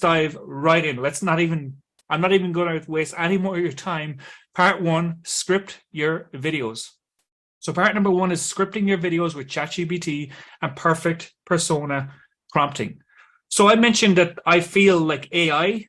dive right in. I'm not even going to waste any more of your time. Part one, script your videos. So part number one is scripting your videos with ChatGPT and perfect persona prompting. So I mentioned that I feel like AI,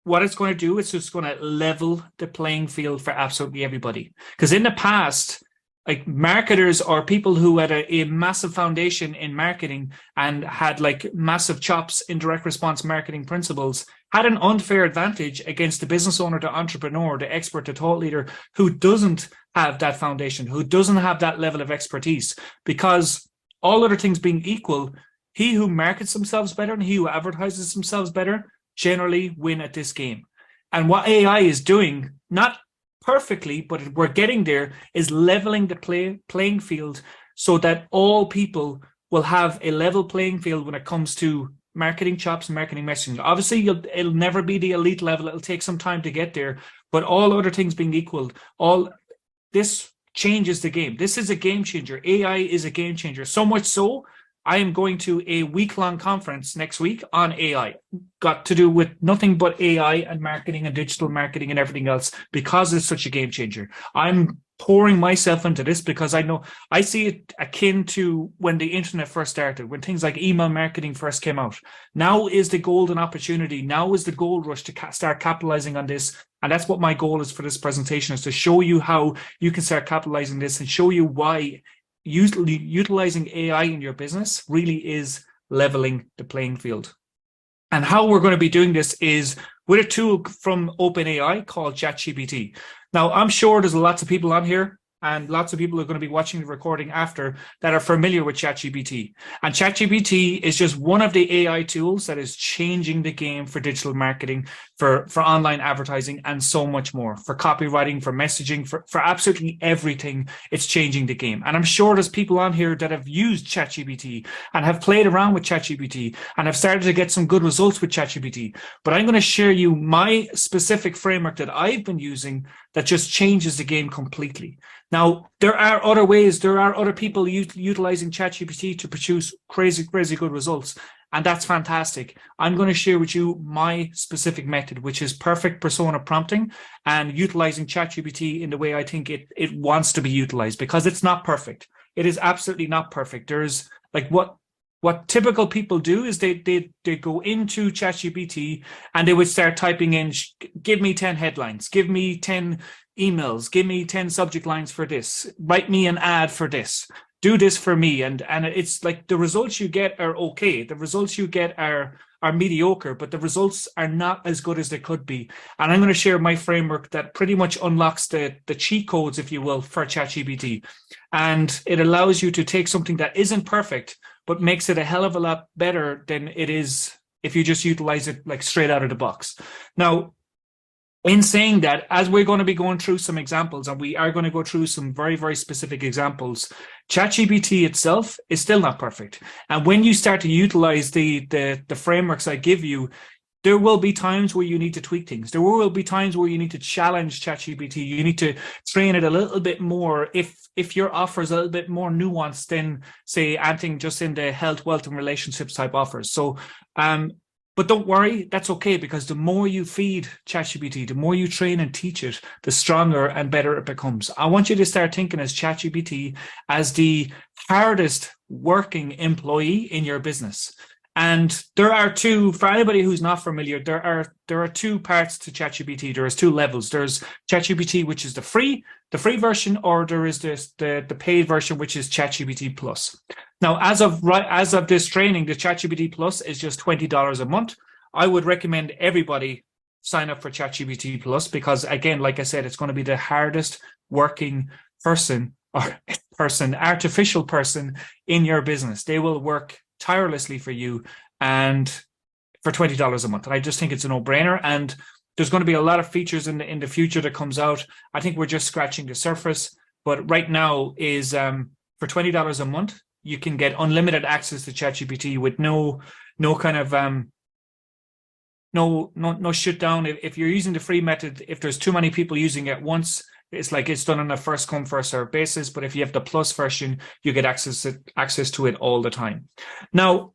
what it's going to do is it's going to level the playing field for absolutely everybody. Because in the past, like marketers or people who had a massive foundation in marketing and had like massive chops in direct response marketing principles had an unfair advantage against the business owner, the entrepreneur, the expert, the thought leader who doesn't have that foundation, who doesn't have that level of expertise. Because all other things being equal, he who markets themselves better and he who advertises themselves better generally win at this game. And what AI is doing, not perfectly, but we're getting there, is leveling the playing field so that all people will have a level playing field when it comes to marketing chops and marketing messaging. Obviously, it'll never be the elite level. It'll take some time to get there, but all other things being equal, this changes the game. This is a game changer. AI is a game changer. So much so, I am going to a week-long conference next week on AI. Got to do with nothing but AI and marketing and digital marketing and everything else because it's such a game changer. I'm pouring myself into this because I see it akin to when the internet first started, when things like email marketing first came out. Now is the golden opportunity. Now is the gold rush to start capitalizing on this. And that's what my goal is for this presentation, is to show you how you can start capitalizing this and show you why utilizing AI in your business really is leveling the playing field. And how we're going to be doing this is with a tool from OpenAI called ChatGPT. Now, I'm sure there's lots of people on here and lots of people are going to be watching the recording after that are familiar with ChatGPT. And ChatGPT is just one of the AI tools that is changing the game for digital marketing, for online advertising, and so much more, for copywriting, for messaging, for absolutely everything. It's changing the game. And I'm sure there's people on here that have used ChatGPT and have played around with ChatGPT and have started to get some good results with ChatGPT. But I'm going to share you my specific framework that I've been using that just changes the game completely. Now, there are other ways, there are other people utilizing ChatGPT to produce crazy, crazy good results, and that's fantastic. I'm going to share with you my specific method, which is perfect persona prompting and utilizing ChatGPT in the way I think it wants to be utilized, because it's not perfect. It is absolutely not perfect. There's like what typical people do is they go into ChatGPT and they would start typing in, give me 10 headlines, give me 10 emails, give me 10 subject lines for this, write me an ad for this, do this for me. And it's like the results you get are okay. The results you get are mediocre, but the results are not as good as they could be. And I'm going to share my framework that pretty much unlocks the cheat codes, if you will, for ChatGPT. And it allows you to take something that isn't perfect, but makes it a hell of a lot better than it is if you just utilize it like straight out of the box. Now, in saying that, as we're going to be going through some examples, and we are going to go through some very, very specific examples, ChatGPT itself is still not perfect. And when you start to utilize the frameworks I give you, there will be times where you need to tweak things. There will be times where you need to challenge ChatGPT. You need to train it a little bit more if your offer is a little bit more nuanced than, say, anything just in the health, wealth, and relationships type offers. So, but don't worry, that's okay, because the more you feed ChatGPT, the more you train and teach it, the stronger and better it becomes. I want you to start thinking as ChatGPT as the hardest working employee in your business. And there are two, for anybody who's not familiar, there are two parts to ChatGPT. There's two levels. There's ChatGPT, which is the free version, or there is the paid version, which is ChatGPT Plus. Now, as of this training, the ChatGPT Plus is just $20 a month. I would recommend everybody sign up for ChatGPT Plus because, again, like I said, it's going to be the hardest working artificial person in your business. They will work tirelessly for you and for $20 a month. And I just think it's a no-brainer. And there's going to be a lot of features in the future that comes out. I think we're just scratching the surface. But right now is for $20 a month, you can get unlimited access to ChatGPT with no kind of no shutdown. If you're using the free method, if there's too many people using it once, it's like it's done on a first come, first served basis. But if you have the plus version, you get access to it all the time. Now,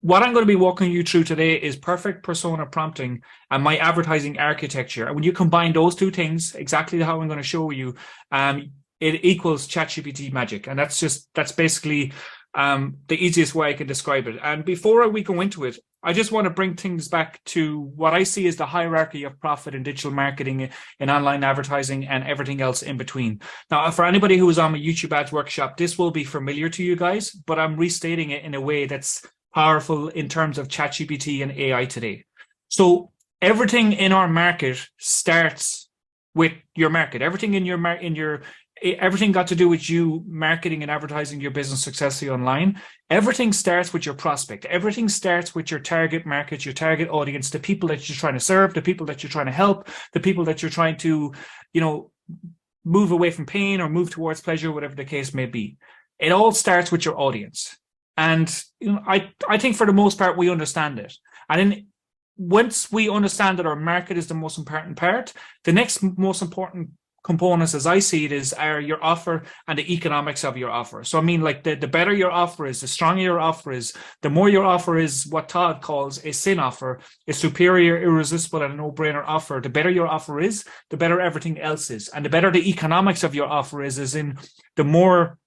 what I'm going to be walking you through today is perfect persona prompting and my advertising architecture. And when you combine those two things, exactly how I'm going to show you, it equals ChatGPT magic. And that's basically the easiest way I can describe it. And before we go into it, I just want to bring things back to what I see as the hierarchy of profit in digital marketing, in online advertising, and everything else in between. Now, for anybody who is on my YouTube ads workshop, this will be familiar to you guys, but I'm restating it in a way that's powerful in terms of ChatGPT and AI today. So everything in our market starts with your market. Everything everything got to do with you marketing and advertising your business successfully online. Everything starts with your prospect. Everything starts with your target market, your target audience, the people that you're trying to serve, the people that you're trying to help, the people that you're trying to, move away from pain or move towards pleasure, whatever the case may be. It all starts with your audience. And I think for the most part, we understand it. And then once we understand that our market is the most important part, the next most important components, as I see it, are your offer and the economics of your offer. So I mean, like the better your offer is, the stronger your offer is, the more your offer is what Todd calls a sin offer, a superior, irresistible, and a no-brainer offer. The better your offer is, the better everything else is. And the better the economics of your offer is in the more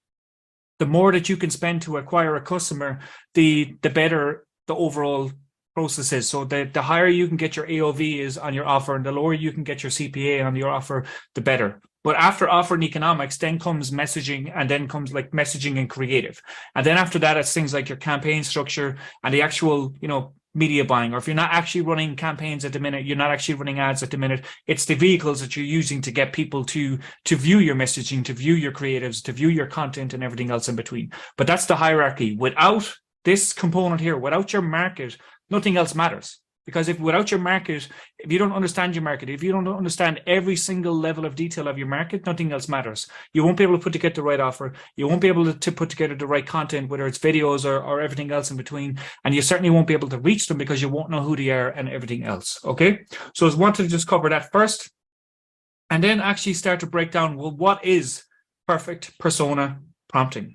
that you can spend to acquire a customer, the better the overall process is. So the higher you can get your AOV is on your offer, and the lower you can get your CPA on your offer, the better. But after offer and economics, then comes messaging, and then comes like messaging and creative. And then after that, it's things like your campaign structure and the actual, media buying. Or if you're not actually running campaigns at the minute, you're not actually running ads at the minute, it's the vehicles that you're using to get people to view your messaging, to view your creatives, to view your content, and everything else in between. But that's the hierarchy. Without this component here, without your market, nothing else matters. Because without your market, if you don't understand your market, if you don't understand every single level of detail of your market, nothing else matters. You won't be able to put together the right offer. You won't be able to put together the right content, whether it's videos or everything else in between. And you certainly won't be able to reach them because you won't know who they are and everything else. Okay. So I wanted to just cover that first and then actually start to break down, well, what is perfect persona prompting?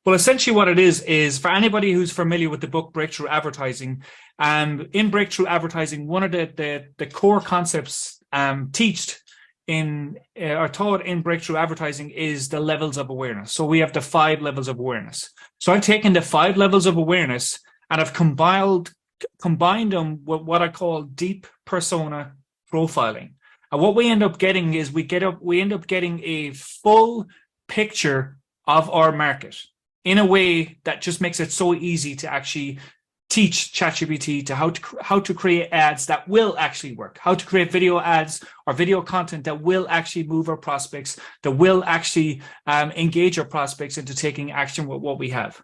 Well, essentially what it is for anybody who's familiar with the book Breakthrough Advertising, in Breakthrough Advertising, one of the core concepts taught in Breakthrough Advertising is the levels of awareness. So we have the 5 levels of awareness. So I've taken the 5 levels of awareness and I've combined them with what I call deep persona profiling. And what we end up getting is we end up getting a full picture of our market in a way that just makes it so easy to actually teach ChatGPT to how to create ads that will actually work, how to create video ads or video content that will actually move our prospects, that will actually engage our prospects into taking action with what we have.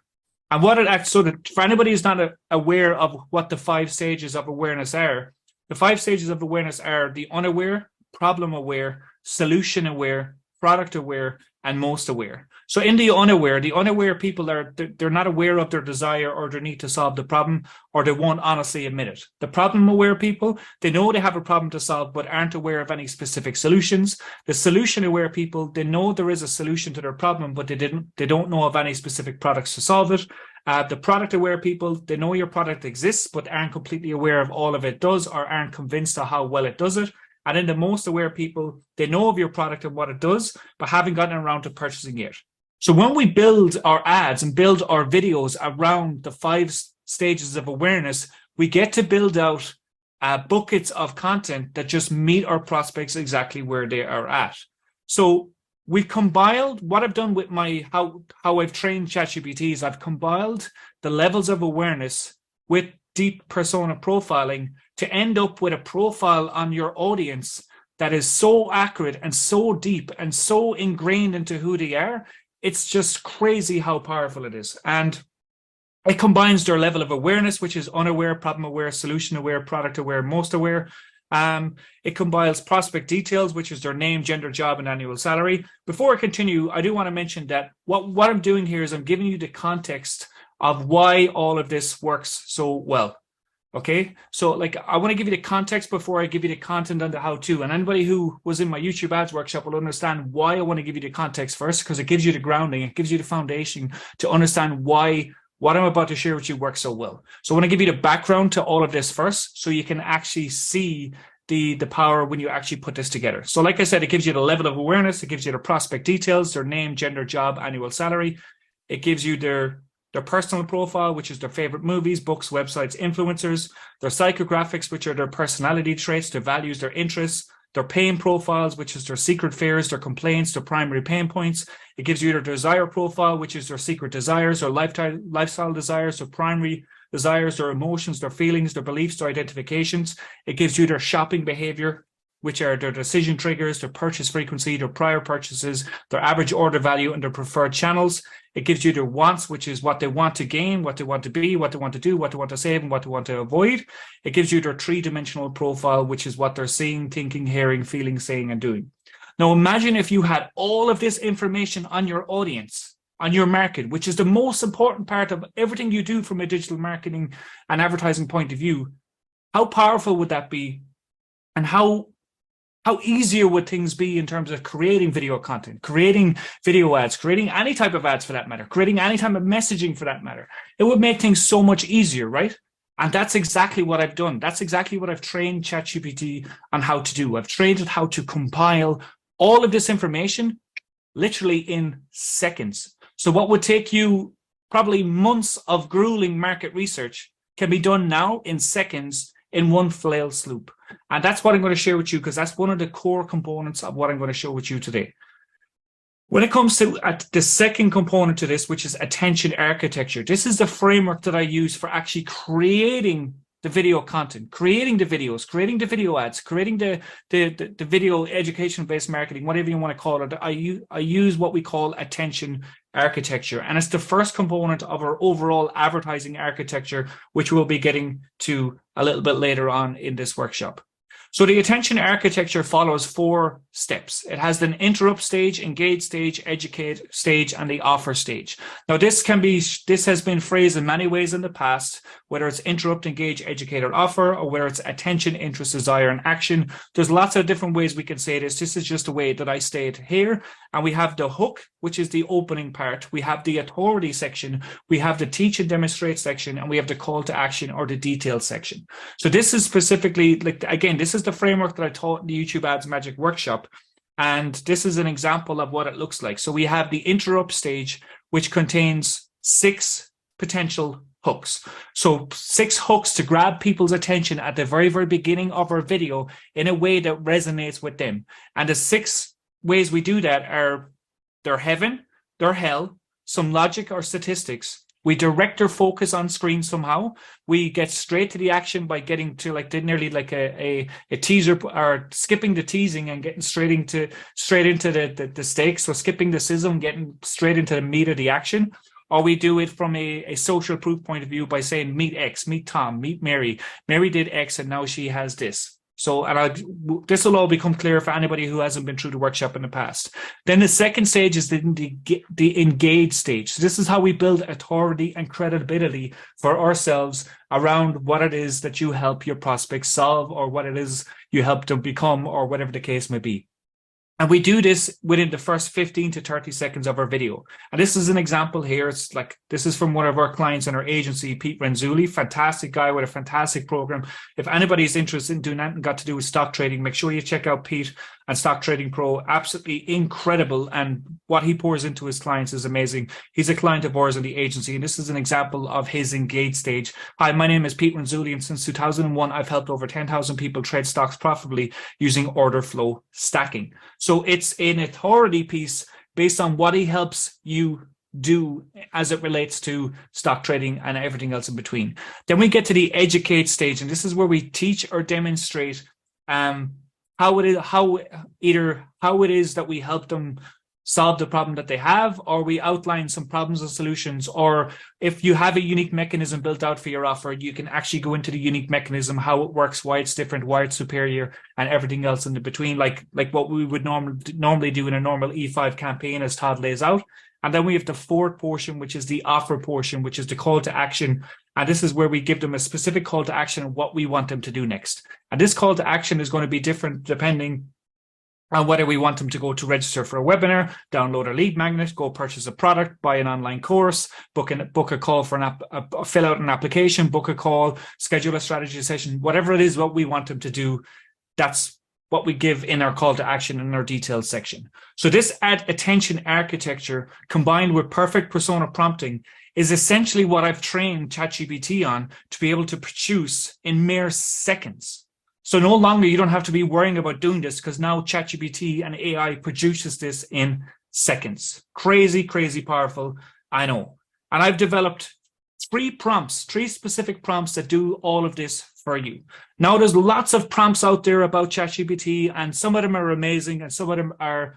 And for anybody who's not aware of what the 5 stages of awareness are, the 5 stages of awareness are the unaware, problem aware, solution aware, product aware, and most aware. So in the unaware people they're not aware of their desire or their need to solve the problem, or they won't honestly admit it. The problem aware people, they know they have a problem to solve, but aren't aware of any specific solutions. The solution aware people, they know there is a solution to their problem, but they don't know of any specific products to solve it. The product aware people, they know your product exists, but aren't completely aware of all of it does, or aren't convinced of how well it does it. And then the most aware people, they know of your product and what it does, but haven't gotten around to purchasing it. So when we build our ads and build our videos around the 5 stages of awareness, we get to build out buckets of content that just meet our prospects exactly where they are at. So we've compiled what I've done with how I've trained ChatGPT is I've compiled the levels of awareness with deep persona profiling to end up with a profile on your audience that is so accurate and so deep and so ingrained into who they are. It's just crazy how powerful it is. And it combines their level of awareness, which is unaware, problem aware, solution aware, product aware, most aware. It combines prospect details, which is their name, gender, job, and annual salary. Before I continue, I do want to mention that what I'm doing here is I'm giving you the context of why all of this works so well. Okay, so like I want to give you the context before I give you the content on the how-to. And anybody who was in my YouTube ads workshop will understand why I want to give you the context first, because it gives you the grounding, it gives you the foundation to understand why what I'm about to share with you works so well. So I want to give you the background to all of this first, so you can actually see the power when you actually put this together. So like I said, it gives you the level of awareness, it gives you the prospect details, their name, gender, job, annual salary. It gives you their personal profile, which is their favorite movies, books, websites, influencers, their psychographics, which are their personality traits, their values, their interests, their pain profiles, which is their secret fears, their complaints, their primary pain points. It gives you their desire profile, which is their secret desires, their lifestyle desires, their primary desires, their emotions, their feelings, their beliefs, their identifications. It gives you their shopping behavior, which are their decision triggers, their purchase frequency, their prior purchases, their average order value, and their preferred channels. It gives you their wants, which is what they want to gain, what they want to be, what they want to do, what they want to save, and what they want to avoid. It gives you their three-dimensional profile, which is what they're seeing, thinking, hearing, feeling, saying, and doing. Now, imagine if you had all of this information on your audience, on your market, which is the most important part of everything you do from a digital marketing and advertising point of view. How powerful would that be? And how easier would things be in terms of creating video content, creating video ads, creating any type of ads for that matter, creating any type of messaging for that matter? It would make things so much easier, right? And that's exactly what I've done. That's exactly what I've trained ChatGPT on how to do. I've trained it how to compile all of this information literally in seconds. So what would take you probably months of grueling market research can be done now in seconds in one flail swoop. And that's what I'm going to share with you, because that's one of the core components of what I'm going to show with you today. When it comes to the second component to this, which is attention architecture, this is the framework that I use for actually creating the video content, creating the videos, creating the video ads, creating the video education-based marketing, whatever you want to call it. I use what we call attention architecture, and it's the first component of our overall advertising architecture, which we'll be getting to a little bit later on in this workshop. So the attention architecture follows 4 steps. It has an interrupt stage, engage stage, educate stage, and the offer stage. Now this has been phrased in many ways in the past, whether it's interrupt, engage, educate, or offer, or whether it's attention, interest, desire, and action. There's lots of different ways we can say this. This is just a way that I say it here. And we have the hook, which is the opening part. We have the authority section. We have the teach and demonstrate section, and we have the call to action or the details section. So this is specifically, like, again, this is the framework that I taught in the YouTube Ads Magic workshop. And this is an example of what it looks like. So we have the interrupt stage, which contains 6 potential hooks. So 6 hooks to grab people's attention at the very, very beginning of our video in a way that resonates with them. And the 6 ways we do that are their heaven, their hell, some logic or statistics. We direct their focus on screen somehow. We get straight to the action by getting to nearly like a teaser, or skipping the teasing and getting straight into the stakes. So skipping the sizzle, getting straight into the meat of the action. Or we do it from a social proof point of view by saying, meet X, meet Tom, meet Mary. Mary did X and now she has this. So, and this will all become clear for anybody who hasn't been through the workshop in the past. Then the second stage is the engage stage. So this is how we build authority and credibility for ourselves around what it is that you help your prospects solve, or what it is you help them become, or whatever the case may be. And we do this within the first 15 to 30 seconds of our video. And this is an example here. It's like, this is from one of our clients in our agency, Pete Renzulli, fantastic guy with a fantastic program. If anybody's interested in doing anything got to do with stock trading, make sure you check out Pete and Stock Trading Pro. Absolutely incredible. And what he pours into his clients is amazing. He's a client of ours in the agency, and this is an example of his engage stage. Hi, my name is Pete Renzulli, and since 2001, I've helped over 10,000 people trade stocks profitably using order flow stacking. So it's an authority piece based on what he helps you do as it relates to stock trading and everything else in between. Then we get to the educate stage, and this is where we teach or demonstrate how it is that we help them solve the problem that they have, or we outline some problems and solutions. Or if you have a unique mechanism built out for your offer, you can actually go into the unique mechanism, how it works, why it's different, why it's superior, and everything else in the between, like what we would normally do in a normal E5 campaign, as Todd lays out. And then we have the fourth portion, which is the offer portion, which is the call to action. And this is where we give them a specific call to action and what we want them to do next. And this call to action is going to be different depending whether we want them to go to register for a webinar, download a lead magnet, go purchase a product, buy an online course, book a call for fill out an application, book a call, schedule a strategy session, whatever it is, what we want them to do, that's what we give in our call to action in our details section. So this add attention architecture combined with perfect persona prompting is essentially what I've trained ChatGPT on to be able to produce in mere seconds. So no longer you don't have to be worrying about doing this because now ChatGPT and AI produces this in seconds. Crazy, crazy powerful, I know. And I've developed three specific prompts that do all of this for you. Now there's lots of prompts out there about ChatGPT and some of them are amazing and some of them are,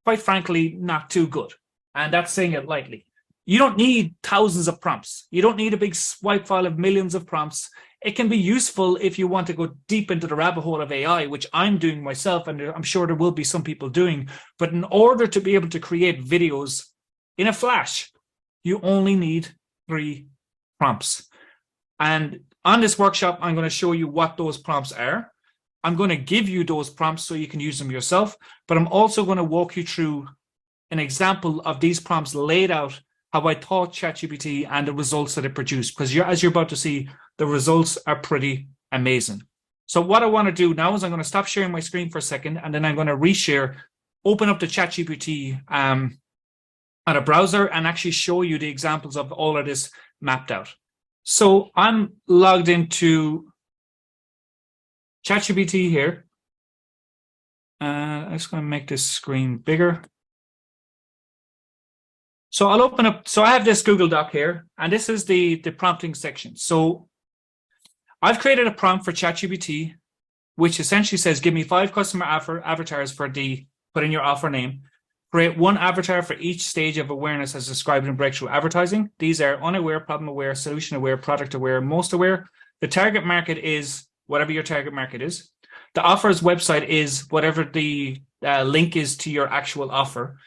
quite frankly, not too good. And that's saying it lightly. You don't need thousands of prompts. You don't need a big swipe file of millions of prompts. It can be useful if you want to go deep into the rabbit hole of AI, which I'm doing myself, and I'm sure there will be some people doing. But in order to be able to create videos in a flash, you only need 3 prompts. And on this workshop, I'm going to show you what those prompts are. I'm going to give you those prompts so you can use them yourself, but I'm also going to walk you through an example of these prompts laid out, how I taught ChatGPT and the results that it produced, because as you're about to see, the results are pretty amazing. So what I want to do now is I'm going to stop sharing my screen for a second, and then I'm going to reshare, open up the ChatGPT on a browser and actually show you the examples of all of this mapped out. So I'm logged into ChatGPT here. I'm just going to make this screen bigger. So I'll open up, so I have this Google Doc here, and this is the prompting section. So I've created a prompt for ChatGPT, which essentially says, give me 5 customer avatars put in your offer name. Create 1 avatar for each stage of awareness as described in breakthrough advertising. These are unaware, problem aware, solution aware, product aware, most aware. The target market is whatever your target market is. The offer's website is whatever the link is to your actual offer.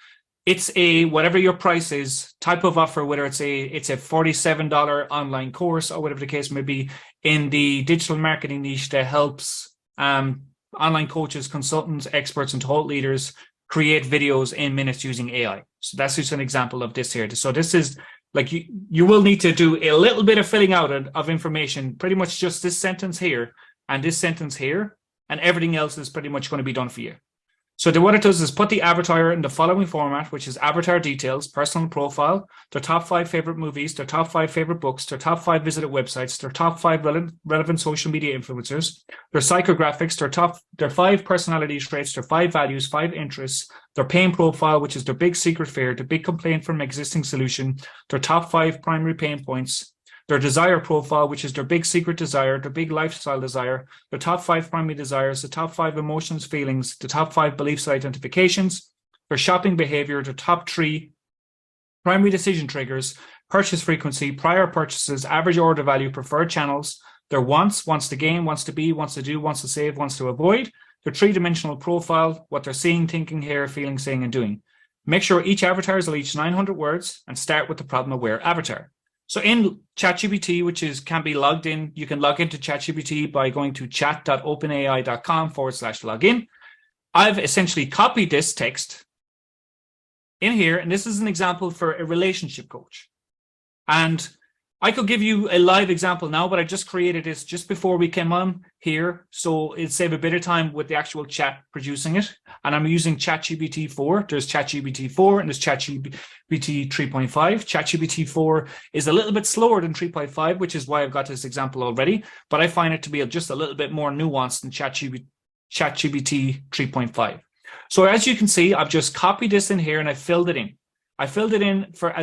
It's a whatever your price is type of offer, whether it's a $47 online course or whatever the case may be, in the digital marketing niche that helps online coaches, consultants, experts, and thought leaders create videos in minutes using AI. So that's just an example of this here. So this is like you will need to do a little bit of filling out of information, pretty much just this sentence here and this sentence here, and everything else is pretty much going to be done for you. So what it does is put the avatar in the following format, which is avatar details, personal profile, their top 5 favorite movies, their top 5 favorite books, their top 5 visited websites, their top 5 relevant social media influencers, their psychographics, their 5 personality traits, their 5 values, 5 interests, their pain profile, which is their big secret fear, the big complaint from existing solution, their top 5 primary pain points, their desire profile, which is their big secret desire, their big lifestyle desire, their top 5 primary desires, the top 5 emotions, feelings, the top 5 beliefs, identifications, their shopping behavior, their top 3 primary decision triggers, purchase frequency, prior purchases, average order value, preferred channels, their wants to gain, wants to be, wants to do, wants to save, wants to avoid, their 3-dimensional profile, what they're seeing, thinking, hearing, feeling, saying, and doing. Make sure each avatar is at least 900 words and start with the problem aware avatar. So in ChatGPT, which can be logged in, you can log into ChatGPT by going to chat.openai.com/login. I've essentially copied this text in here, and this is an example for a relationship coach. And I could give you a live example now, but I just created this just before we came on here. So it'd save a bit of time with the actual chat producing it. And I'm using ChatGPT 4. There's ChatGPT 4 and there's ChatGPT 3.5. ChatGPT 4 is a little bit slower than 3.5, which is why I've got this example already. But I find it to be just a little bit more nuanced than ChatGPT 3.5. So as you can see, I've just copied this in here and I filled it in. I filled it in for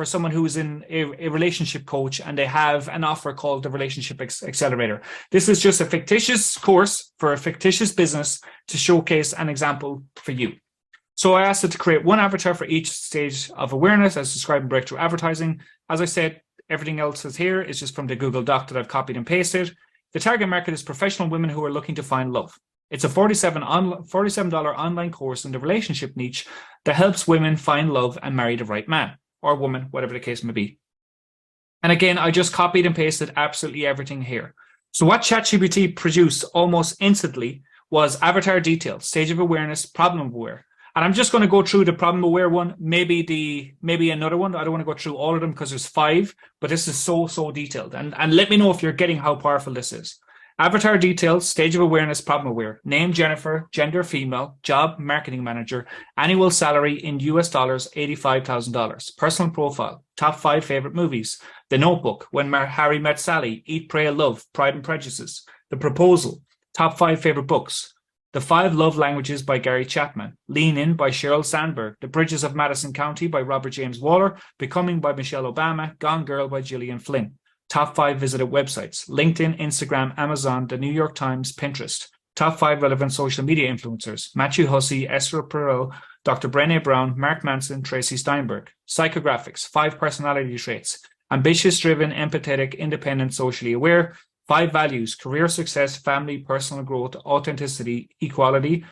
someone who is in a relationship coach and they have an offer called the Relationship Accelerator. This is just a fictitious course for a fictitious business to showcase an example for you. So I asked it to create 1 avatar for each stage of awareness as described in breakthrough advertising. As I said, everything else is here. It's just from the Google Doc that I've copied and pasted. The target market is professional women who are looking to find love. It's a $47 online course in the relationship niche that helps women find love and marry the right man or woman, whatever the case may be. And again, I just copied and pasted absolutely everything here. So what ChatGPT produced almost instantly was avatar details, stage of awareness, problem aware. And I'm just going to go through the problem aware one, maybe another one. I don't want to go through all of them because there's 5, but this is so detailed. And let me know if you're getting how powerful this is. Avatar details, stage of awareness, problem aware. Name Jennifer, gender female, job marketing manager, annual salary in US dollars, $85,000. Personal profile, top 5 favorite movies. The Notebook, When Harry Met Sally, Eat, Pray, Love, Pride and Prejudice. The Proposal, top 5 favorite books. The 5 Love Languages by Gary Chapman, Lean In by Sheryl Sandberg, The Bridges of Madison County by Robert James Waller, Becoming by Michelle Obama, Gone Girl by Gillian Flynn. Top 5 visited websites, LinkedIn, Instagram, Amazon, The New York Times, Pinterest. Top 5 relevant social media influencers, Matthew Hussey, Esther Perel, Dr. Brené Brown, Mark Manson, Tracy Steinberg. Psychographics, 5 personality traits, ambitious, driven, empathetic, independent, socially aware. 5 values, career success, family, personal growth, authenticity, equality.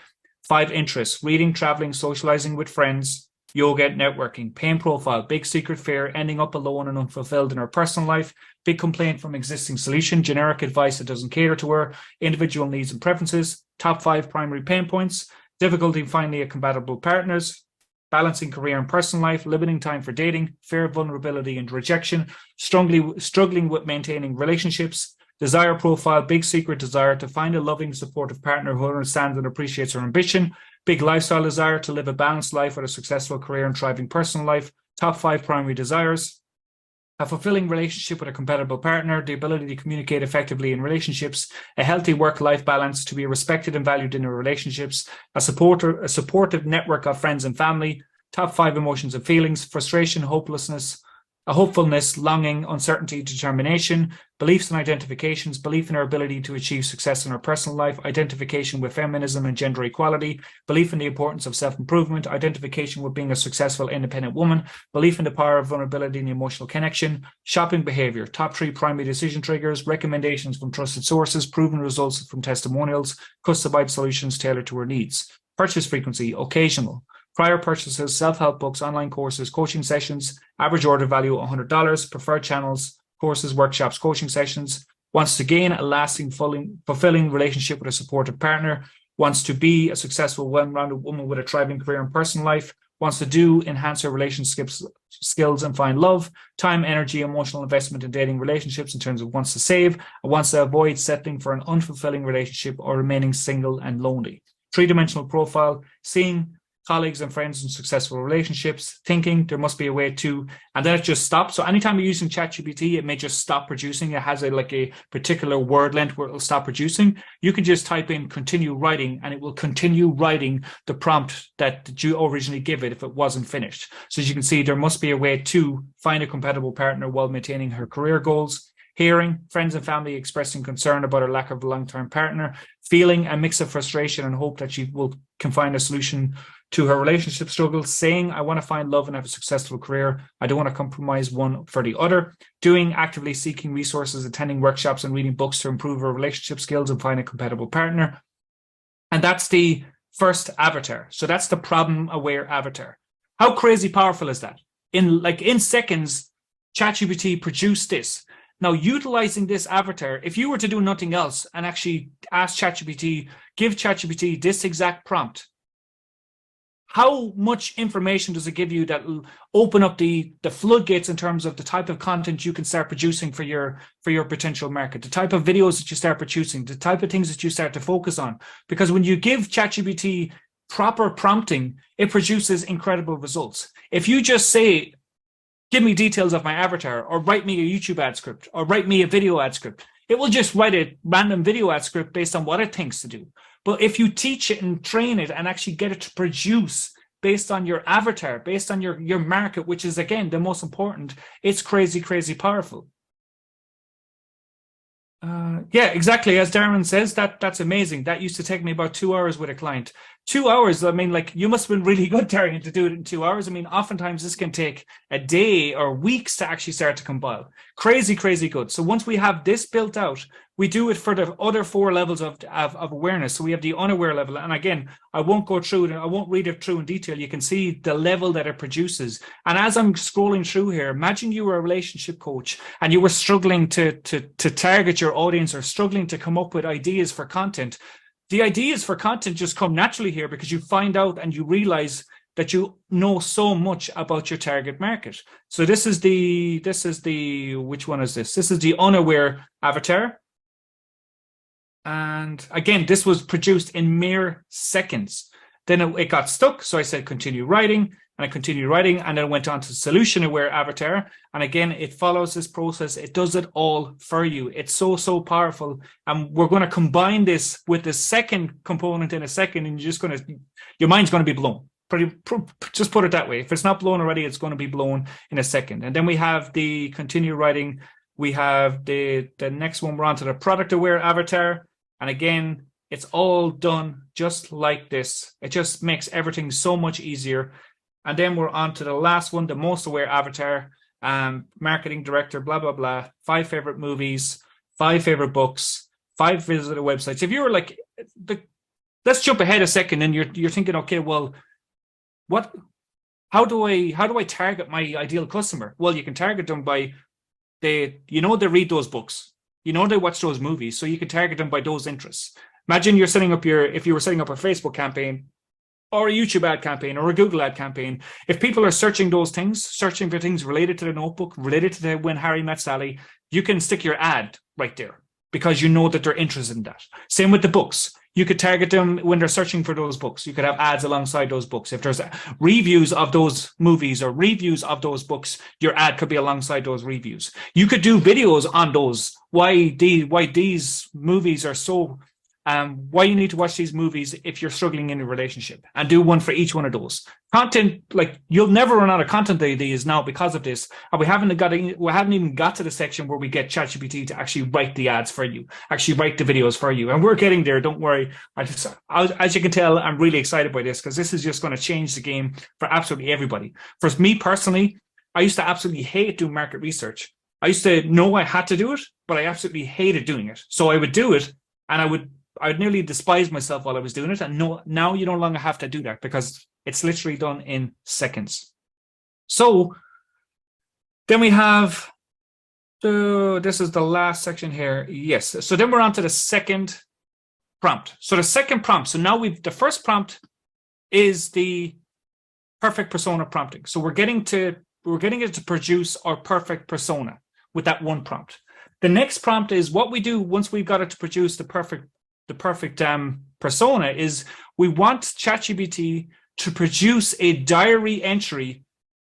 5 interests, reading, traveling, socializing with friends, yoga, networking. Pain profile, big secret fear, ending up alone and unfulfilled in her personal life. Big complaint from existing solution, generic advice that doesn't cater to her, individual needs and preferences. Top 5 primary pain points, difficulty finding a compatible partners, balancing career and personal life, limiting time for dating, fear of vulnerability and rejection, struggling with maintaining relationships. Desire profile, big secret desire to find a loving, supportive partner who understands and appreciates her ambition. Big lifestyle desire to live a balanced life with a successful career and thriving personal life. Top 5 primary desires. A fulfilling relationship with a compatible partner, the ability to communicate effectively in relationships, a healthy work-life balance, to be respected and valued in her relationships, a supportive network of friends and family. Top 5 emotions and feelings, frustration, hopelessness, a hopefulness, longing, uncertainty, determination, beliefs and identifications, belief in our ability to achieve success in our personal life, identification with feminism and gender equality, belief in the importance of self-improvement, identification with being a successful independent woman, belief in the power of vulnerability and emotional connection, shopping behavior, top 3 primary decision triggers, recommendations from trusted sources, proven results from testimonials, customized solutions tailored to her needs, purchase frequency, occasional, prior purchases, self-help books, online courses, coaching sessions, average order value $100, preferred channels, courses, workshops, coaching sessions, wants to gain a lasting, fulfilling relationship with a supportive partner, wants to be a successful, well-rounded woman with a thriving career and personal life, wants to enhance her relationships skills and find love, time, energy, emotional investment in dating relationships in terms of wants to save, and wants to avoid settling for an unfulfilling relationship or remaining single and lonely. 3-dimensional profile, seeing colleagues and friends in successful relationships, thinking there must be a way to, and then it just stops. So anytime you're using ChatGPT, it may just stop producing. It has a particular word length where it'll stop producing. You can just type in continue writing and it will continue writing the prompt that you originally give it if it wasn't finished. So as you can see, there must be a way to find a compatible partner while maintaining her career goals. Hearing, friends and family expressing concern about her lack of a long-term partner, feeling a mix of frustration and hope that she can find a solution to her relationship struggles, saying, I want to find love and have a successful career. I don't want to compromise one for the other. Doing, actively seeking resources, attending workshops and reading books to improve her relationship skills and find a compatible partner. And that's the first avatar. So that's the problem-aware avatar. How crazy powerful is that? In seconds, ChatGPT produced this. Now, utilizing this avatar, if you were to do nothing else and actually ask ChatGPT, give ChatGPT this exact prompt, how much information does it give you that will open up the floodgates in terms of the type of content you can start producing for your potential market, the type of videos that you start producing, the type of things that you start to focus on? Because when you give ChatGPT proper prompting, it produces incredible results. If you just say, give me details of my avatar, or write me a YouTube ad script, or write me a video ad script, it will just write a random video ad script based on what it thinks to do. But if you teach it and train it and actually get it to produce based on your avatar, based on your market, which is, again, the most important, it's crazy, crazy powerful. Yeah, exactly. As Darren says, that's amazing. That used to take me about 2 hours with a client. 2 hours, I mean, you must have been really good, Darren, to do it in 2 hours. I mean, oftentimes this can take a day or weeks to actually start to compile. Crazy, crazy good. So once we have this built out, we do it for the other 4 levels of awareness. So we have the unaware level. And again, I won't go through it. I won't read it through in detail. You can see the level that it produces. And as I'm scrolling through here, imagine you were a relationship coach and you were struggling to target your audience or struggling to come up with ideas for content. the ideas for content just come naturally here because you find out and you realize that you know so much about your target market. So this is the, which one is this? This is the unaware avatar. And again, this was produced in mere seconds. Then it got stuck. So I said, continue writing, and I continued writing, and then went on to solution aware avatar. And again, it follows this process. It does it all for you. It's so, so powerful. And we're going to combine this with the second component in a second, and you're just going to, your mind's going to be blown. Just put it that way. If it's not blown already, it's going to be blown in a second. And then we have the continue writing. We have the next one. We're on to the product aware avatar. And again, it's all done just like this. It just makes everything so much easier. And then we're on to the last one, the most aware avatar, marketing director, blah, blah, blah. 5 favorite movies, 5 favorite books, 5 visitor websites. If you were like, let's jump ahead a second, and you're thinking, okay, well, how do I target my ideal customer? Well, you can target them by they read those books, they watch those movies, so you can target them by those interests. Imagine you're setting up if you were setting up a Facebook campaign or a YouTube ad campaign or a Google ad campaign. If people are searching those things, searching for things related to the Notebook, related to When Harry Met Sally, you can stick your ad right there because you know that they're interested in that. Same with the books. You could target them when they're searching for those books. You could have ads alongside those books. If there's reviews of those movies or reviews of those books, your ad could be alongside those reviews. You could do videos on those, why these movies are so, why you need to watch these movies if you're struggling in a relationship, and do one for each one of those. Content, like, you'll never run out of content ideas now because of this. And we haven't even got to the section where we get ChatGPT to actually write the ads for you, actually write the videos for you. And we're getting there, don't worry. As you can tell, I'm really excited by this because this is just going to change the game for absolutely everybody. For me personally, I used to absolutely hate doing market research. I used to know I had to do it, but I absolutely hated doing it. So I would do it, and I would nearly despise myself while I was doing it. And now you no longer have to do that because it's literally done in seconds. So then we have, this is the last section here. Yes. So then we're on to the second prompt. So the second prompt. So now the first prompt is the perfect persona prompting. So we're getting it to produce our perfect persona with that one prompt. The next prompt is what we do once we've got it to produce the perfect persona is we want ChatGPT to produce a diary entry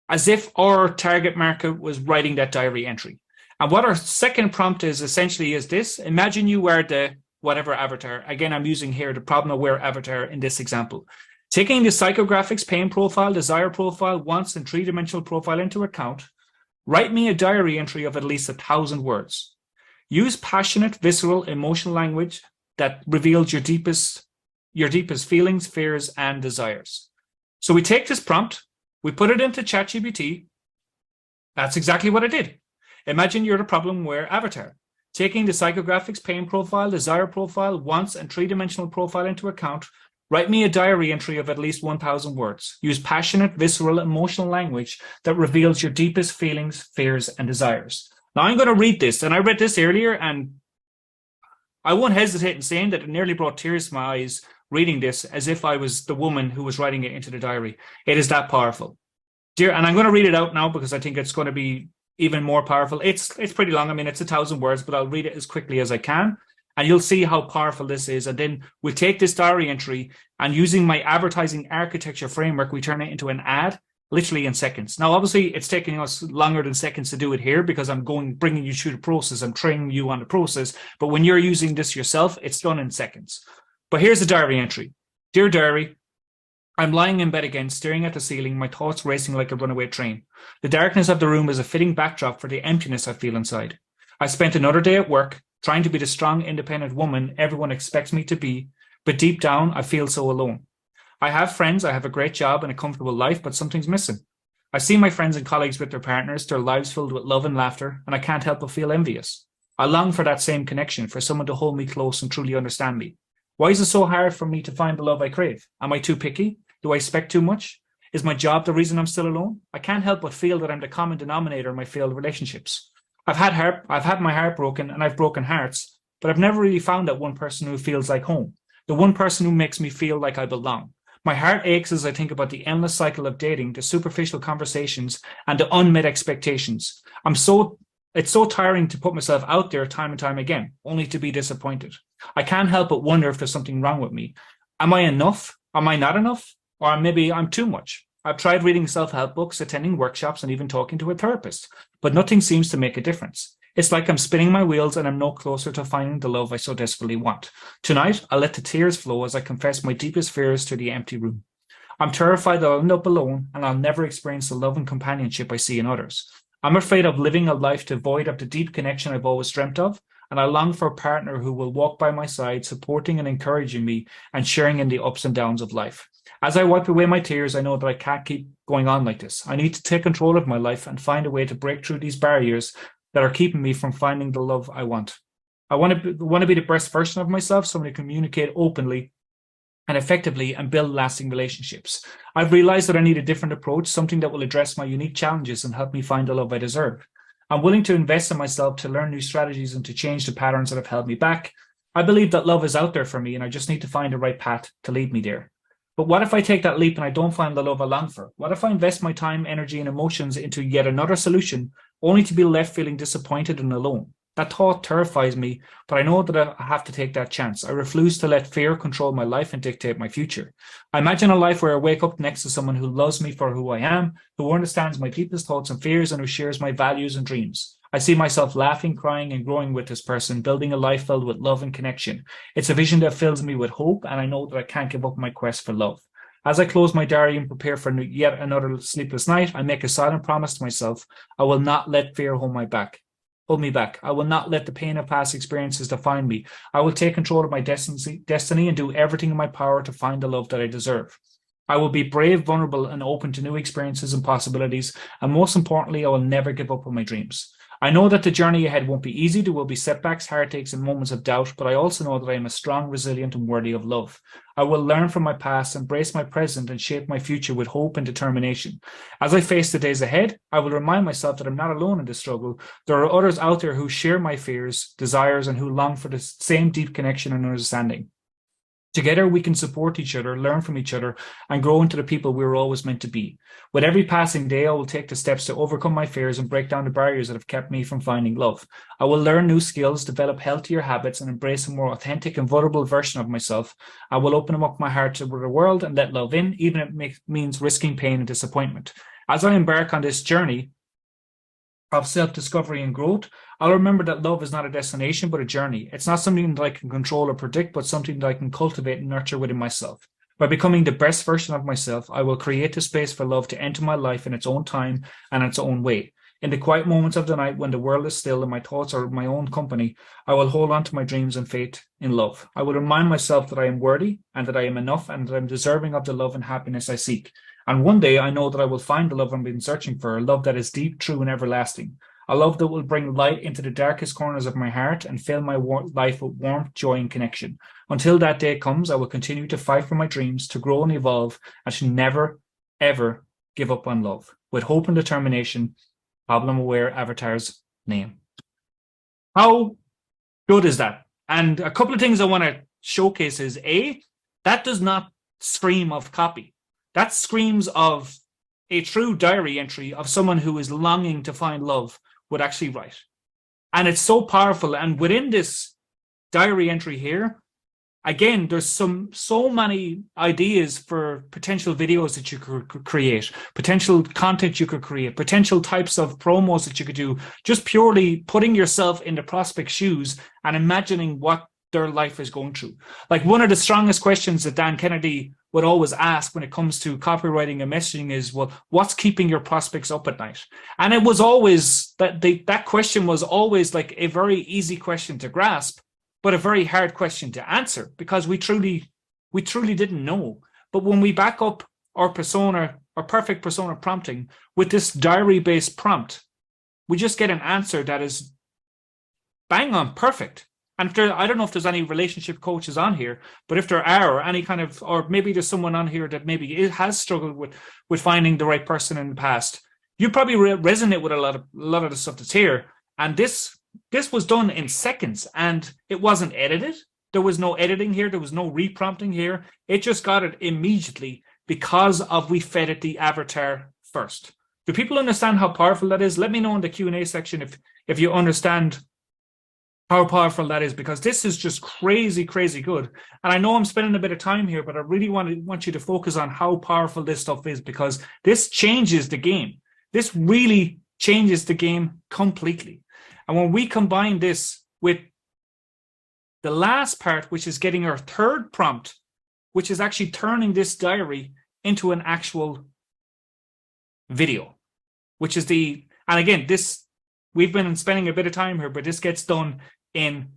as if our target market was writing that diary entry. And what our second prompt is essentially is this. Imagine you were the whatever avatar. Again, I'm using here the problem aware avatar in this example. Taking the psychographics, pain profile, desire profile, wants, and 3-dimensional profile into account, write me a diary entry of at least 1,000 words. Use passionate, visceral, emotional language that reveals your deepest feelings, fears, and desires. So we take this prompt, we put it into ChatGPT. That's exactly what I did. Imagine you're the problem aware avatar. Taking the psychographics, pain profile, desire profile, wants, and 3-dimensional profile into account, write me a diary entry of at least 1,000 words. Use passionate, visceral, emotional language that reveals your deepest feelings, fears, and desires. Now I'm going to read this, and I read this earlier, and I won't hesitate in saying that it nearly brought tears to my eyes reading this as if I was the woman who was writing it into the diary. It is that powerful. And I'm going to read it out now because I think it's going to be even more powerful. It's pretty long. I mean, it's 1,000 words, but I'll read it as quickly as I can. And you'll see how powerful this is. And then we'll take this diary entry and using my advertising architecture framework, we turn it into an ad literally in seconds. Now, obviously, it's taking us longer than seconds to do it here because I'm bringing you through the process. I'm training you on the process. But when you're using this yourself, it's done in seconds. But here's the diary entry. Dear diary, I'm lying in bed again, staring at the ceiling, my thoughts racing like a runaway train. The darkness of the room is a fitting backdrop for the emptiness I feel inside. I spent another day at work, trying to be the strong, independent woman everyone expects me to be, but deep down, I feel so alone. I have friends, I have a great job and a comfortable life, but something's missing. I see my friends and colleagues with their partners, their lives filled with love and laughter, and I can't help but feel envious. I long for that same connection, for someone to hold me close and truly understand me. Why is it so hard for me to find the love I crave? Am I too picky? Do I expect too much? Is my job the reason I'm still alone? I can't help but feel that I'm the common denominator in my failed relationships. I've had my heart broken and I've broken hearts, but I've never really found that one person who feels like home. the one person who makes me feel like I belong. My heart aches as I think about the endless cycle of dating, the superficial conversations, and the unmet expectations. It's so tiring to put myself out there time and time again, only to be disappointed. I can't help but wonder if there's something wrong with me. Am I enough? Am I not enough? Or maybe I'm too much. I've tried reading self-help books, attending workshops, and even talking to a therapist, but nothing seems to make a difference. It's like I'm spinning my wheels and I'm no closer to finding the love I so desperately want. Tonight, I'll let the tears flow as I confess my deepest fears to the empty room. I'm terrified that I'll end up alone and I'll never experience the love and companionship I see in others. I'm afraid of living a life devoid of the deep connection I've always dreamt of, and I long for a partner who will walk by my side, supporting and encouraging me and sharing in the ups and downs of life. As I wipe away my tears, I know that I can't keep going on like this. I need to take control of my life and find a way to break through these barriers that are keeping me from finding the love I want. I want to be the best version of myself, someone who communicate openly and effectively and build lasting relationships. I've realized that I need a different approach, something that will address my unique challenges and help me find the love I deserve. I'm willing to invest in myself to learn new strategies and to change the patterns that have held me back. I believe that love is out there for me and I just need to find the right path to lead me there. But what if I take that leap and I don't find the love I long for? What if I invest my time, energy, and emotions into yet another solution, only to be left feeling disappointed and alone? That thought terrifies me, but I know that I have to take that chance. I refuse to let fear control my life and dictate my future. I imagine a life where I wake up next to someone who loves me for who I am, who understands my deepest thoughts and fears, and who shares my values and dreams. I see myself laughing, crying, and growing with this person, building a life filled with love and connection. It's a vision that fills me with hope, and I know that I can't give up my quest for love. As I close my diary and prepare for yet another sleepless night, I make a silent promise to myself. I will not let fear hold me back. I will not let the pain of past experiences define me. I will take control of my destiny and do everything in my power to find the love that I deserve. I will be brave, vulnerable, and open to new experiences and possibilities. And most importantly, I will never give up on my dreams. I know that the journey ahead won't be easy. There will be setbacks, heartaches, and moments of doubt, but I also know that I am a strong, resilient, and worthy of love. I will learn from my past, embrace my present, and shape my future with hope and determination. As I face the days ahead, I will remind myself that I'm not alone in this struggle. There are others out there who share my fears, desires, and who long for the same deep connection and understanding. Together, we can support each other, learn from each other, and grow into the people we were always meant to be. With every passing day, I will take the steps to overcome my fears and break down the barriers that have kept me from finding love. I will learn new skills, develop healthier habits, and embrace a more authentic and vulnerable version of myself. I will open up my heart to the world and let love in, even if it means risking pain and disappointment. As I embark on this journey of self-discovery and growth, I'll remember that love is not a destination, but a journey. It's not something that I can control or predict, but something that I can cultivate and nurture within myself. By becoming the best version of myself, I will create the space for love to enter my life in its own time and its own way. In the quiet moments of the night when the world is still and my thoughts are my own company, I will hold on to my dreams and faith in love. I will remind myself that I am worthy and that I am enough and that I'm deserving of the love and happiness I seek. And one day I know that I will find the love I've been searching for, a love that is deep, true, and everlasting. A love that will bring light into the darkest corners of my heart and fill my life with warmth, joy, and connection. Until that day comes, I will continue to fight for my dreams, to grow and evolve, and to never, ever give up on love. With hope and determination, problem-aware avatar's name. How good is that? And a couple of things I want to showcase is, A, that does not scream of copy. That screams of a true diary entry of someone who is longing to find love would actually write. And it's so powerful. And within this diary entry here, again, there's so many ideas for potential videos that you could create, potential content you could create, potential types of promos that you could do, just purely putting yourself in the prospect's shoes and imagining what their life is going through. Like, one of the strongest questions that Dan Kennedy would always ask when it comes to copywriting and messaging is, well, what's keeping your prospects up at night? And it was always that question was always like a very easy question to grasp, but a very hard question to answer, because we truly didn't know. But when we back up our persona, our perfect persona prompting with this diary-based prompt, we just get an answer that is bang on perfect. And I don't know if there's any relationship coaches on here, but if there are, or any kind of, or maybe there's someone on here that maybe has struggled with finding the right person in the past, you probably resonate with a lot of the stuff that's here. And this was done in seconds, and it wasn't edited. There was no editing here. There was no reprompting here. It just got it immediately because of we fed it the avatar first. Do people understand how powerful that is? Let me know in the Q&A section if you understand how powerful that is, because this is just crazy, crazy good. And I know I'm spending a bit of time here, but I really want you to focus on how powerful this stuff is, because this changes the game. This really changes the game completely. And when we combine this with the last part, which is getting our third prompt, which is actually turning this diary into an actual video, which is and again, this, we've been spending a bit of time here, but this gets done in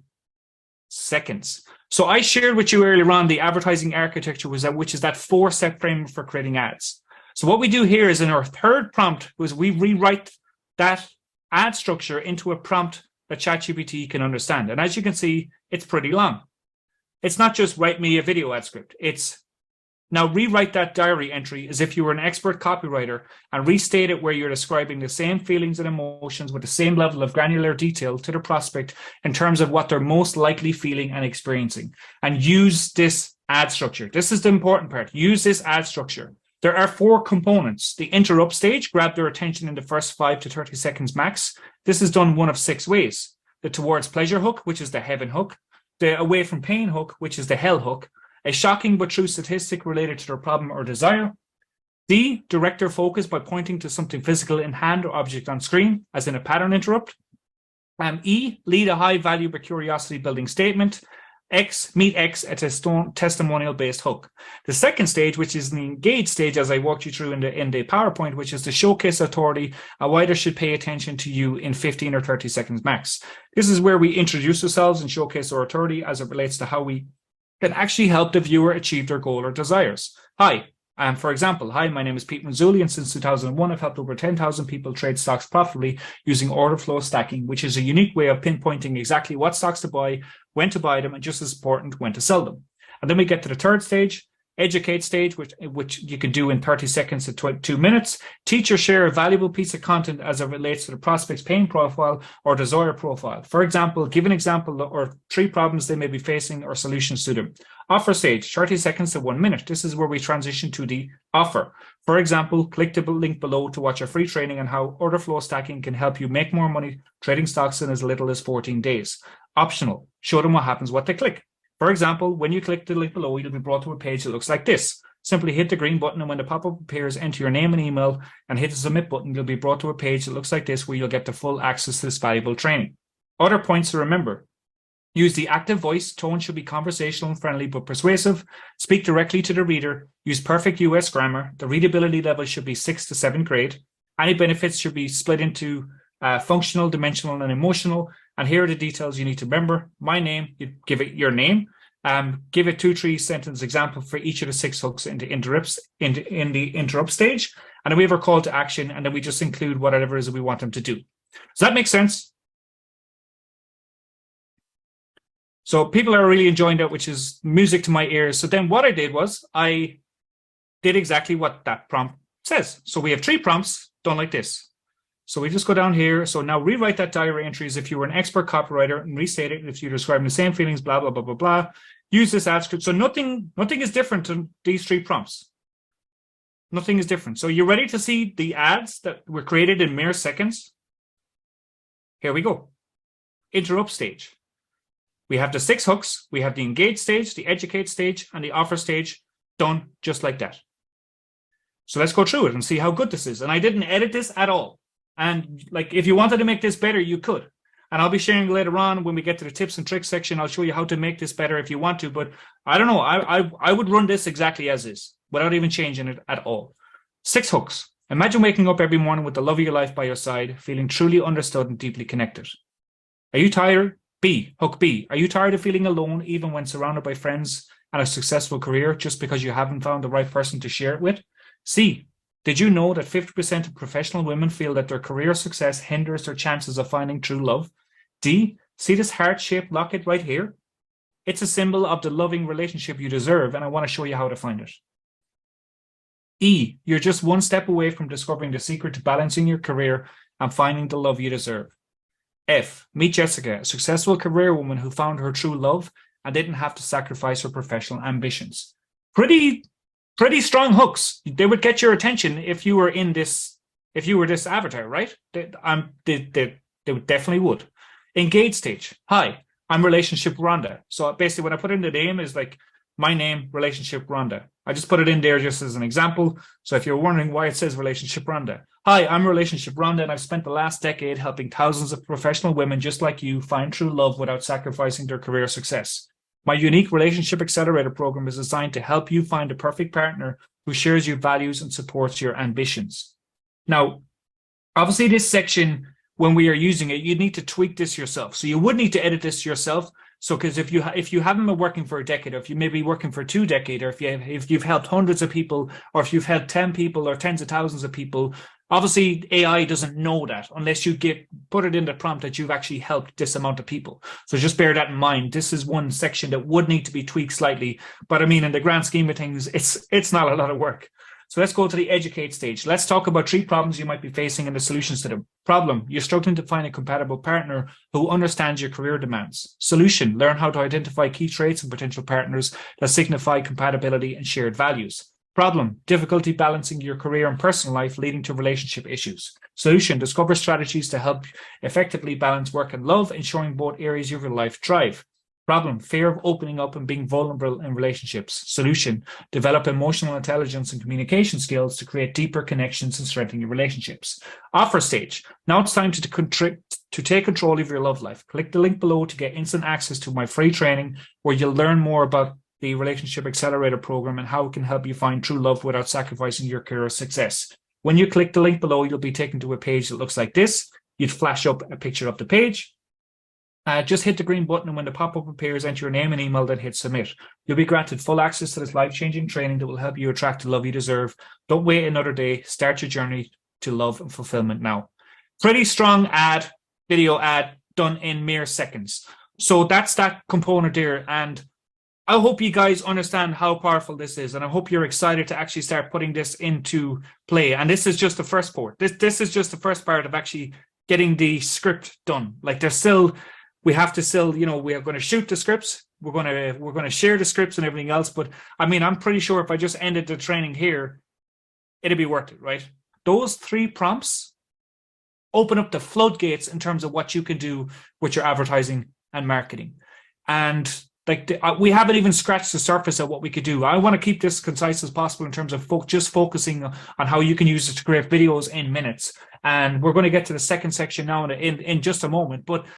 seconds. So I shared with you earlier on the advertising architecture, which is that 4-step framework for creating ads. So what we do here is in our third prompt was we rewrite that ad structure into a prompt that ChatGPT can understand. And as you can see, it's pretty long. It's not just write me a video ad script. It's now rewrite that diary entry as if you were an expert copywriter and restate it where you're describing the same feelings and emotions with the same level of granular detail to the prospect in terms of what they're most likely feeling and experiencing. And use this ad structure. This is the important part. Use this ad structure. There are 4 components. The interrupt stage, grab their attention in the first 5 to 30 seconds max. This is done one of 6 ways. The towards pleasure hook, which is the heaven hook. The away from pain hook, which is the hell hook. A shocking but true statistic related to their problem or desire. D, direct their focus by pointing to something physical in hand or object on screen, as in a pattern interrupt. E, lead a high value but curiosity building statement. X, meet X at a testimonial-based hook. The second stage, which is the engage stage, as I walked you through in the PowerPoint, which is to showcase authority and why they should pay attention to you in 15 or 30 seconds max. This is where we introduce ourselves and showcase our authority as it relates to how we can actually help the viewer achieve their goal or desires. Hi, for example, hi, my name is Pete Mazzulli, and since 2001, I've helped over 10,000 people trade stocks profitably using order flow stacking, which is a unique way of pinpointing exactly what stocks to buy, when to buy them, and just as important, when to sell them. And then we get to the third stage, educate stage, which you can do in 30 seconds to 2 minutes. Teach or share a valuable piece of content as it relates to the prospect's pain profile or desire profile. For example, give an example or 3 problems they may be facing or solutions to them. Offer stage, 30 seconds to 1 minute. This is where we transition to the offer. For example, click the link below to watch a free training on how order flow stacking can help you make more money trading stocks in as little as 14 days. Optional, show them what happens when they click. For example, when you click the link below, you'll be brought to a page that looks like this. Simply hit the green button, and when the pop-up appears, enter your name and email and hit the submit button. You'll be brought to a page that looks like this, where you'll get the full access to this valuable training. Other points to remember. Use the active voice. Tone should be conversational and friendly but persuasive. Speak directly to the reader. Use perfect US grammar. The readability level should be 6th to 7th grade. Any benefits should be split into functional, dimensional, and emotional. And here are the details you need to remember. My name, you give it your name. Give it 2-3 sentence example for each of the 6 hooks in the interrupt stage. And then we have our call to action, and then we just include whatever it is that we want them to do. Does that make sense? So people are really enjoying that, which is music to my ears. So then what I did was I did exactly what that prompt says. So we have 3 prompts done like this. So we just go down here. So now rewrite that diary entry as if you were an expert copywriter and restate it if you're describing the same feelings, blah, blah, blah, blah, blah. Use this ad script. So nothing is different to these 3 prompts. Nothing is different. So you're ready to see the ads that were created in mere seconds? Here we go. Interrupt stage. We have the 6 hooks. We have the engage stage, the educate stage, and the offer stage done just like that. So let's go through it and see how good this is. And I didn't edit this at all. And like, if you wanted to make this better, you could. And I'll be sharing later on when we get to the tips and tricks section. I'll show you how to make this better if you want to. But I don't know. I would run this exactly as is without even changing it at all. 6 hooks. Imagine waking up every morning with the love of your life by your side, feeling truly understood and deeply connected. Are you tired? B. Hook B. Are you tired of feeling alone even when surrounded by friends and a successful career just because you haven't found the right person to share it with? C. Did you know that 50% of professional women feel that their career success hinders their chances of finding true love? D. See this heart-shaped locket right here? It's a symbol of the loving relationship you deserve, and I want to show you how to find it. E. You're just one step away from discovering the secret to balancing your career and finding the love you deserve. F. Meet Jessica, a successful career woman who found her true love and didn't have to sacrifice her professional ambitions. Pretty strong hooks. They would get your attention if you were this avatar, right? They definitely would. Engage stage. Hi, I'm Relationship Rhonda. So basically when I put in the name is like my name, Relationship Rhonda. I just put it in there just as an example. So if you're wondering why it says Relationship Rhonda. Hi, I'm Relationship Rhonda, and I've spent the last decade helping thousands of professional women just like you find true love without sacrificing their career success. My unique Relationship Accelerator program is designed to help you find a perfect partner who shares your values and supports your ambitions. Now, obviously this section, when we are using it, you need to tweak this yourself. So you would need to edit this yourself. So because if you haven't been working for a decade, or if you may be working for 2 decades, or if you've helped hundreds of people, or if you've helped 10 people or tens of thousands of people, obviously AI doesn't know that unless you put it in the prompt that you've actually helped this amount of people. So just bear that in mind. This is one section that would need to be tweaked slightly, but I mean, in the grand scheme of things, it's not a lot of work. So let's go to the educate stage. Let's talk about 3 problems you might be facing and the solutions to them. Problem, you're struggling to find a compatible partner who understands your career demands. Solution, learn how to identify key traits in potential partners that signify compatibility and shared values. Problem, difficulty balancing your career and personal life leading to relationship issues. Solution, discover strategies to help effectively balance work and love, ensuring both areas of your life thrive. Problem, fear of opening up and being vulnerable in relationships. Solution, develop emotional intelligence and communication skills to create deeper connections and strengthen your relationships. Offer stage, now it's time to take control of your love life. Click the link below to get instant access to my free training where you'll learn more about the Relationship Accelerator program and how it can help you find true love without sacrificing your career success. When you click the link below, you'll be taken to a page that looks like this. You'd flash up a picture of the page. Just hit the green button, and when the pop-up appears, enter your name and email, then hit submit. You'll be granted full access to this life-changing training that will help you attract the love you deserve. Don't wait another day. Start your journey to love and fulfillment now. Pretty strong video ad done in mere seconds. So that's that component there, and I hope you guys understand how powerful this is, and I hope you're excited to actually start putting this into play. And this is just the first part. This is just the first part of actually getting the script done. Like we have to still, we are going to shoot the scripts. We're going to share the scripts and everything else. But I mean, I'm pretty sure if I just ended the training here, it'd be worth it, right? Those 3 prompts open up the floodgates in terms of what you can do with your advertising and marketing. And we haven't even scratched the surface of what we could do. I want to keep this concise as possible in terms of just focusing on how you can use it to create videos in minutes. And we're going to get to the second section now in just a moment. But